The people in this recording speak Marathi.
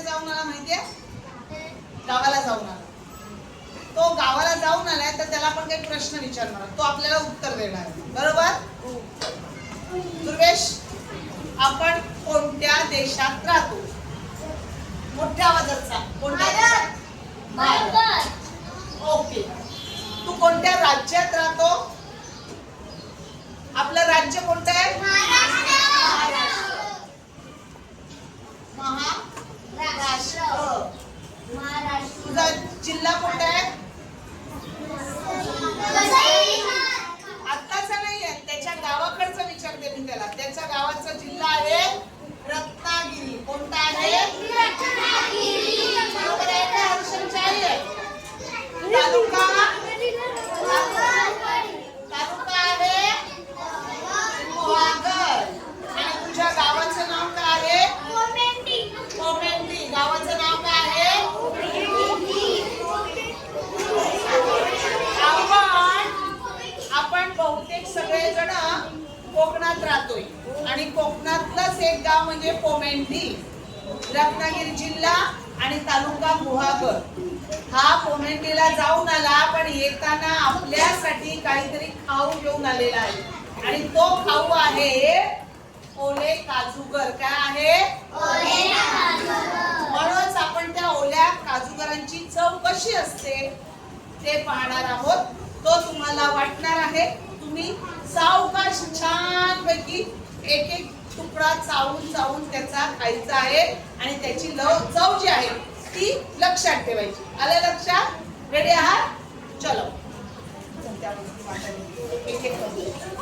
जाऊन आला माहितीये? गावाला जाऊन आला. तो गावाला जाऊन आलाय तर त्याला आपण काही प्रश्न विचारणार, तो आपल्याला उत्तर देणार, बरोबर? दुर्वेश, आपण कोणत्या देशात राहतो? मोठ्या आवाजात सांग. कोणत्या देशात? भारत. ओके. तू कोणत्या राज्यात राहतो? आपलं राज्य कोणतं आहे? महाराष्ट्र. तुझा जिल्हा कोणता आहे? आत्ताचा नाहीये, त्याच्या गावाकडचं विचारते मी त्याला. त्याच्या गावाचा जिल्हा आहे रत्नागिरी. कोणता आहे? बरोबर आहे का? हर्षलची आई आहे. तालुका आहे गुहागर. आणि तुझ्या गावाचं नाव काय आहे? कोमेंडी. गावाचं नाव काय आहे? आपण बहुतेक सगळेजण कोकणात राहतोय आणि कोकणातलंच एक गाव म्हणजे कोमेंडी. रत्नागिरी जिल्हा आणि तालुका गुहागर. हा कोमेंडीला जाऊन आला, पण येताना आपल्यासाठी काहीतरी खाऊ घेऊन आलेला आहे आणि तो खाऊ आहे ओले काजूगर. काय आहे? म्हणूनच आपण त्या ओल्या काजूगरांची चव कशी असते ते पाहणार आहोत. तो तुम्हाला वाटणार आहे. तुम्ही सावकाश छान पैकी एक एक तुकडा चावून चावून त्याचा खायचा आहे आणि त्याची चव जी आहे ती लक्षात ठेवायची. आलं लक्षात? रेडी आहात? चलो एक एक